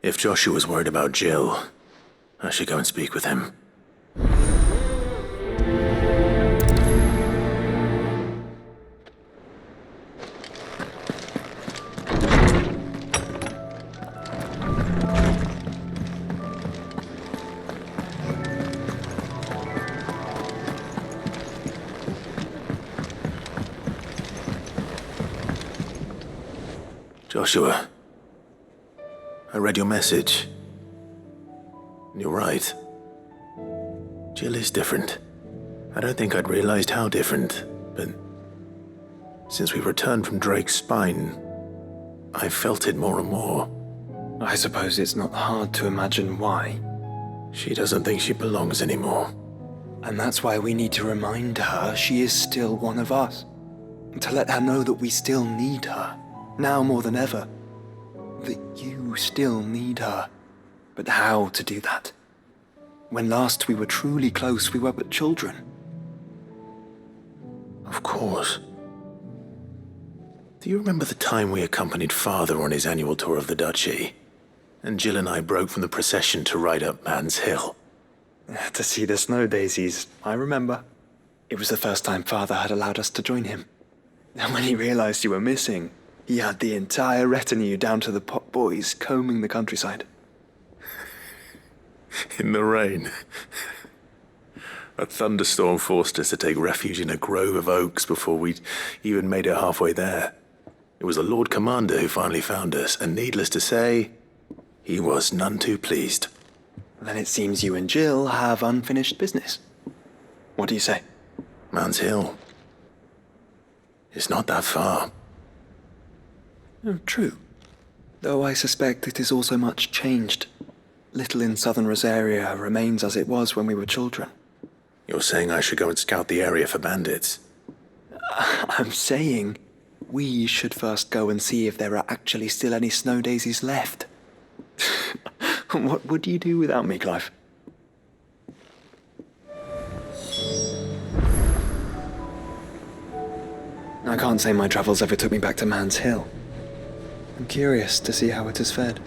If Joshua's worried about Jill, I should go and speak with him. Joshua, I read your message. You're right. Jill is different. I don't think I'd realized how different, but since we returned from Drake's spine, I've felt it more and more. I suppose it's not hard to imagine why. She doesn't think she belongs anymore. And that's why we need to remind her she is still one of us. To let her know that we still need her. Now more than ever, that you still need her. But how to do that? When last we were truly close, we were but children. Of course. Do you remember the time we accompanied Father on his annual tour of the Duchy? And Jill and I broke from the procession to ride up Man's Hill. To see the snow daisies, I remember. It was the first time Father had allowed us to join him. And when he realized you were missing, he had the entire retinue down to the pot boys combing the countryside. In the rain. A thunderstorm forced us to take refuge in a grove of oaks before we'd even made it halfway there. It was the Lord Commander who finally found us, and needless to say, he was none too pleased. Then it seems you and Jill have unfinished business. What do you say? Man's Hill. It's not that far. Oh, true. Though I suspect it is also much changed. Little in southern Rosaria remains as it was when we were children. You're saying I should go and scout the area for bandits? I'm saying we should first go and see if there are actually still any snow daisies left. What would you do without me, Clive? I can't say my travels ever took me back to Man's Hill. I'm curious to see how it has fared.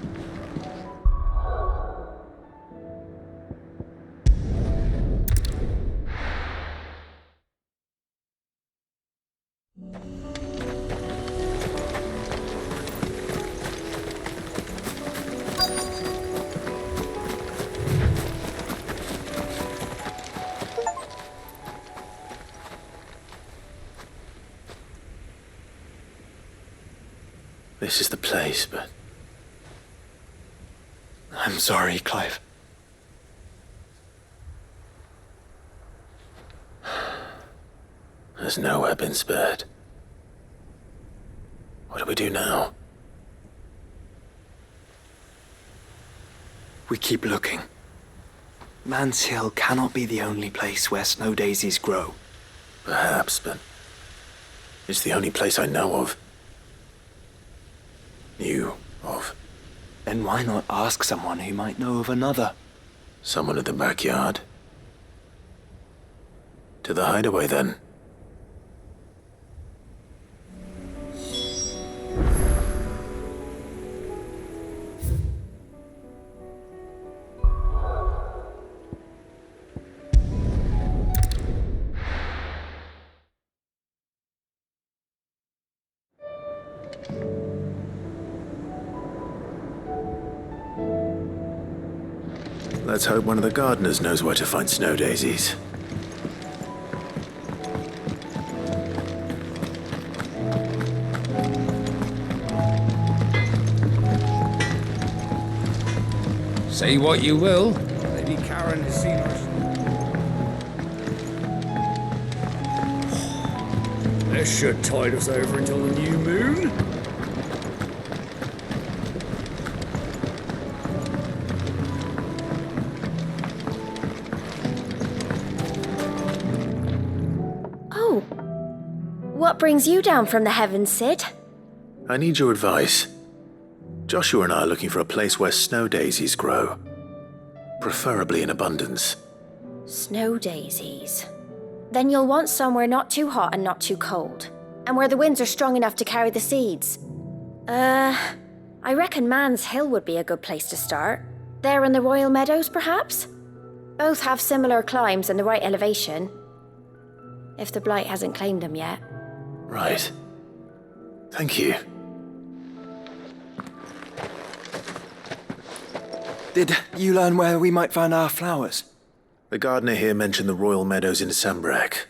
This is the place, but I'm sorry, Clive. has nowhere been spared. What do we do now? We keep looking. Man's Hill cannot be the only place where snow daisies grow. Perhaps, but it's the only place I know of. Knew of. Then why not ask someone who might know of another? Someone in the backyard. To the hideaway, then. Let's hope one of the gardeners knows where to find snow daisies. Say what you will, Lady Karen has seen us. This should tide us over until the new moon. What brings you down from the heavens, Sid? I need your advice. Joshua and I are looking for a place where snow daisies grow. Preferably in abundance. Snow daisies. Then you'll want somewhere not too hot and not too cold. And where the winds are strong enough to carry the seeds. I reckon Man's Hill would be a good place to start. There in the Royal Meadows, perhaps? Both have similar climbs and the right elevation. If the Blight hasn't claimed them yet. Right. Thank you. Did you learn where we might find our flowers? The gardener here mentioned the Royal Meadows in Sambrak.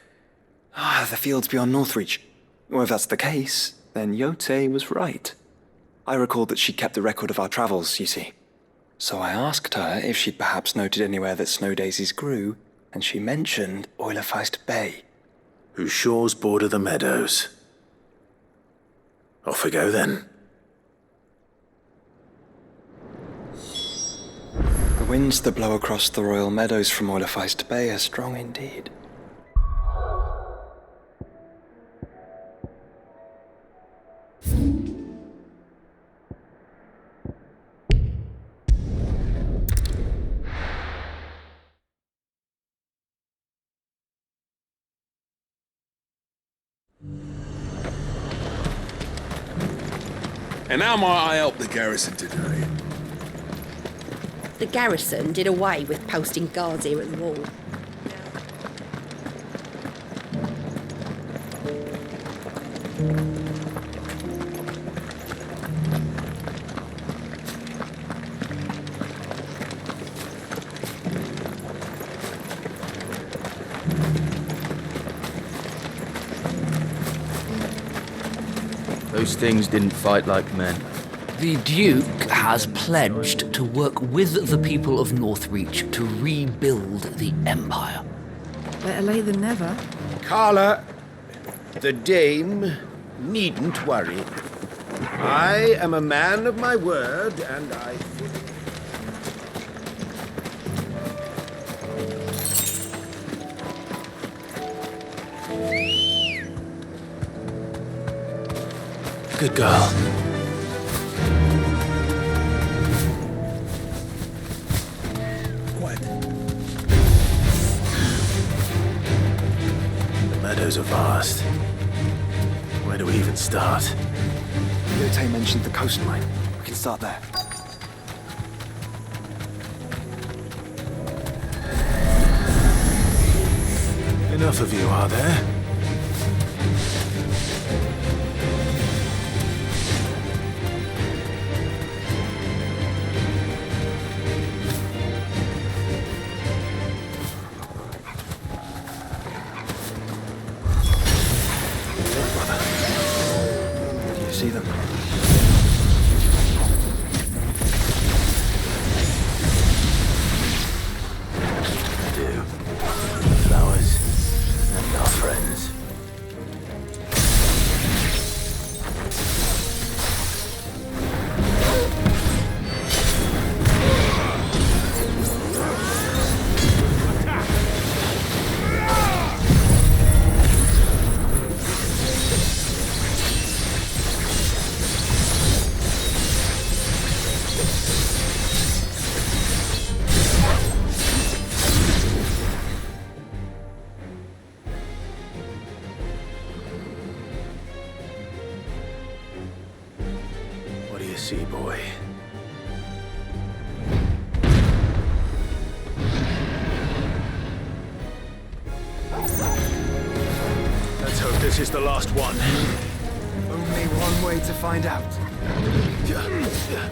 Ah, the fields beyond Northreach. Well, if that's the case, then Yote was right. I recalled that she kept a record of our travels, you see. So I asked her if she'd perhaps noted anywhere that snow daisies grew, and she mentioned Oilerfeist Bay. Whose shores border the meadows. Off we go then. The winds that blow across the Royal Meadows from Oilerfeist Bay are strong indeed. And how might I help the garrison today? The garrison did away with posting guards here at the wall. Those things didn't fight like men. The Duke has pledged to work with the people of Northreach to rebuild the Empire. Better late than never. Carla, the dame needn't worry. I am a man of my word, and I... Good girl. What? The meadows are vast. Where do we even start? Yote mentioned the coastline. We can start there. Enough of you, are there? Do you see them? I do. Flowers and our friends. What do you see, boy? Let's hope this is the last one. Only one way to find out. Too slow.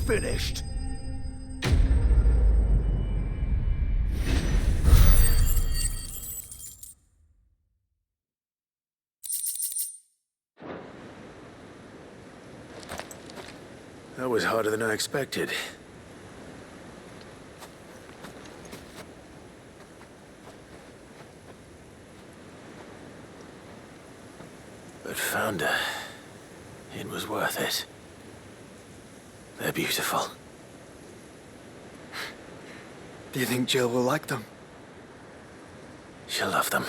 finished. That was harder than I expected. But found her. It was worth it. They're beautiful. Do you think Jill will like them? She'll love them.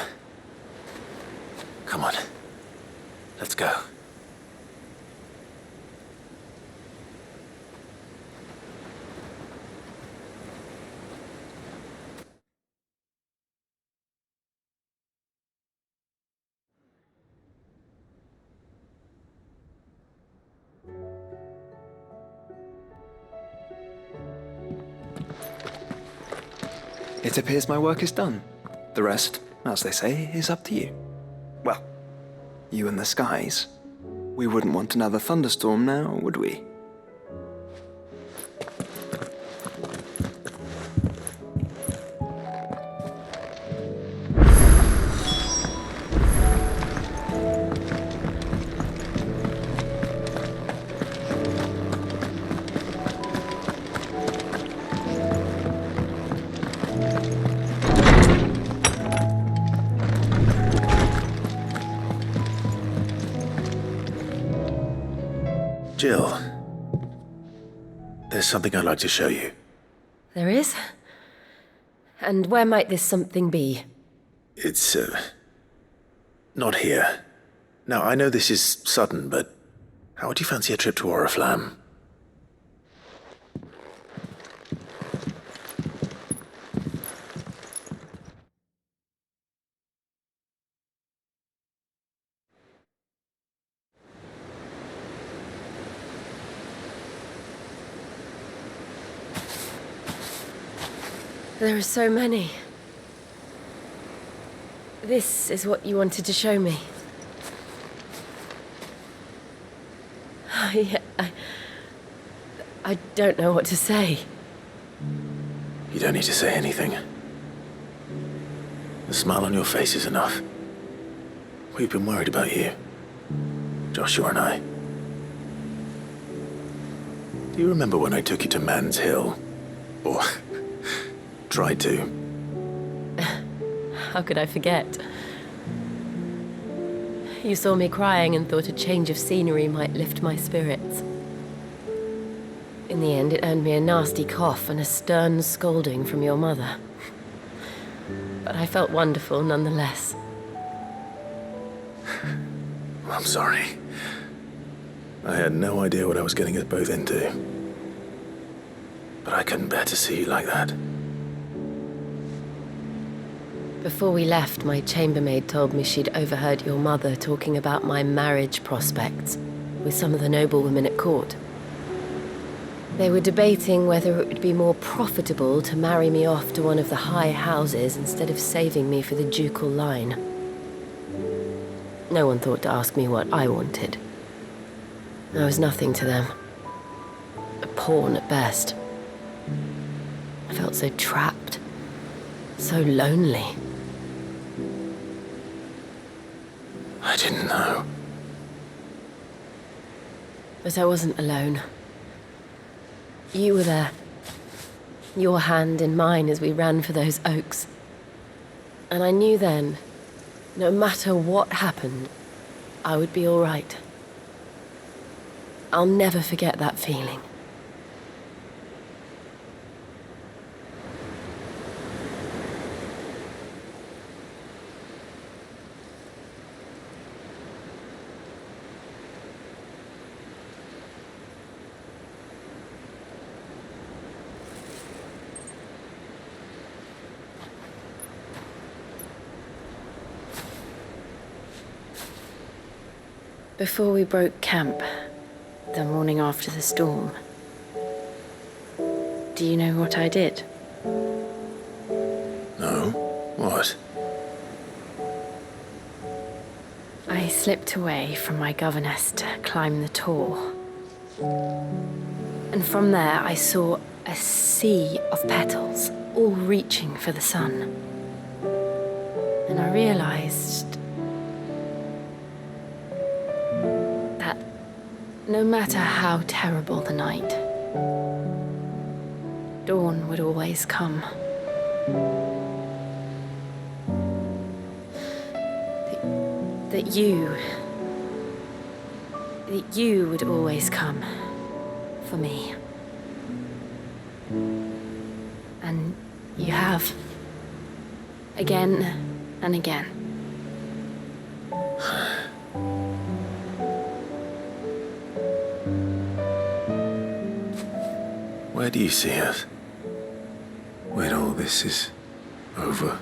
Come on. Let's go. It appears my work is done. The rest, as they say, is up to you. Well, you and the skies. We wouldn't want another thunderstorm now, would we? Jill, there's something I'd like to show you. There is? And where might this something be? It's, not here. Now, I know this is sudden, but how would you fancy a trip to Oriflamme? There are so many. This is what you wanted to show me. I don't know what to say. You don't need to say anything. The smile on your face is enough. We've been worried about you, Joshua and I. Do you remember when I took you to Man's Hill? Or tried to? How could I forget? You saw me crying and thought a change of scenery might lift my spirits. In the end, it earned me a nasty cough and a stern scolding from your mother. But I felt wonderful nonetheless. I'm sorry. I had no idea what I was getting us both into. But I couldn't bear to see you like that. Before we left, my chambermaid told me she'd overheard your mother talking about my marriage prospects with some of the noblewomen at court. They were debating whether it would be more profitable to marry me off to one of the high houses instead of saving me for the ducal line. No one thought to ask me what I wanted. I was nothing to them. A pawn at best. I felt so trapped, so lonely. I didn't know. But I wasn't alone. You were there. Your hand in mine as we ran for those oaks. And I knew then, no matter what happened, I would be all right. I'll never forget that feeling. Before we broke camp, the morning after the storm, do you know what I did? No? What? I slipped away from my governess to climb the tor. And from there, I saw a sea of petals, all reaching for the sun. And I realized that no matter how terrible the night, dawn would always come. That you would always come for me. And you have. Again and again. Where do you see us? When all this is over?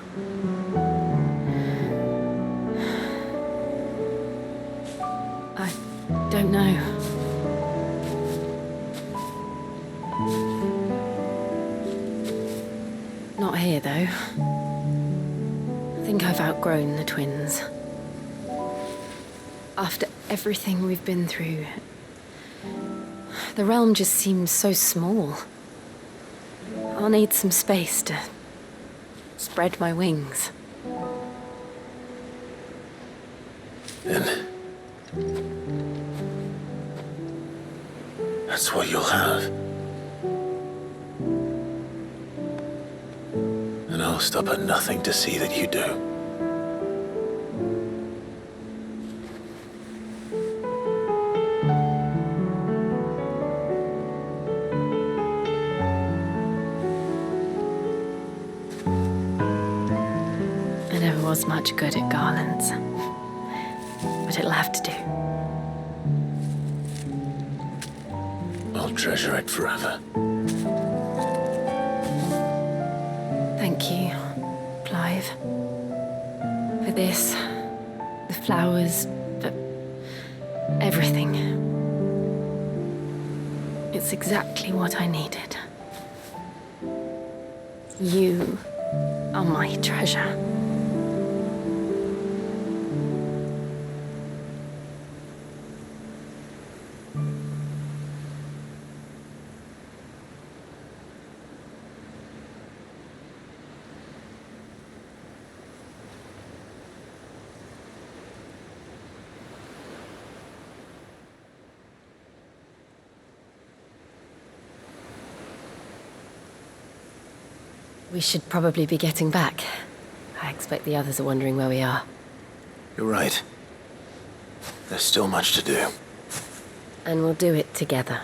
I don't know. Not here, though. I think I've outgrown the twins. After everything we've been through, the realm just seems so small. I'll need some space to spread my wings. And that's what you'll have. And I'll stop at nothing to see that you do. I never was much good at garlands, but it'll have to do. I'll treasure it forever. Thank you, Clive. For this, the flowers, for everything. It's exactly what I needed. You are my treasure. We should probably be getting back. I expect the others are wondering where we are. You're right. There's still much to do. And we'll do it together.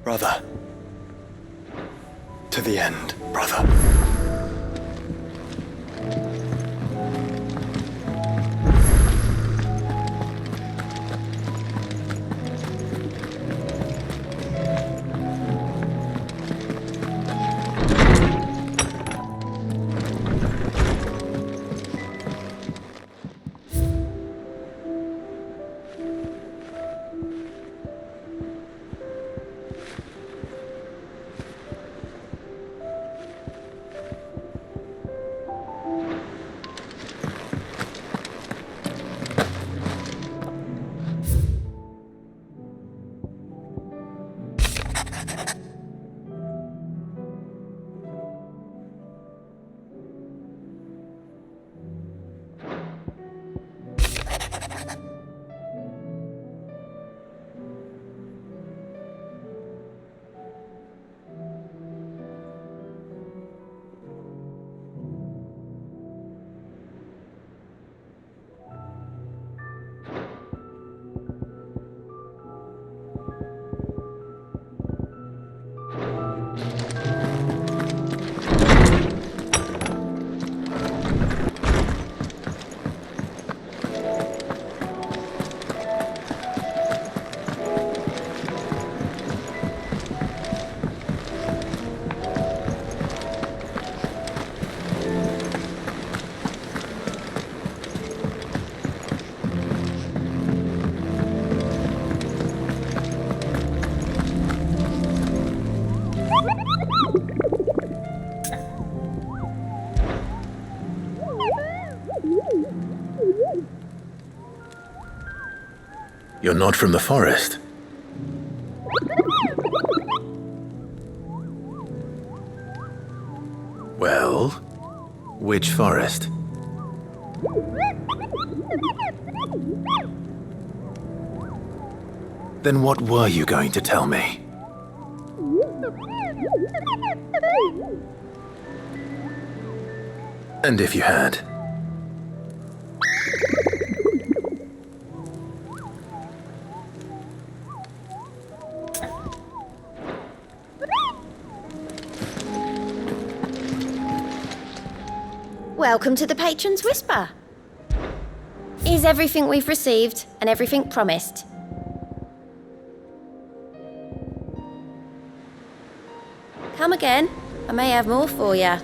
Brother. To the end, brother. You're not from the forest. Well, which forest? Then what were you going to tell me? And if you had? Welcome to the Patron's Whisper. Is everything we've received and everything promised? Come again. I may have more for you.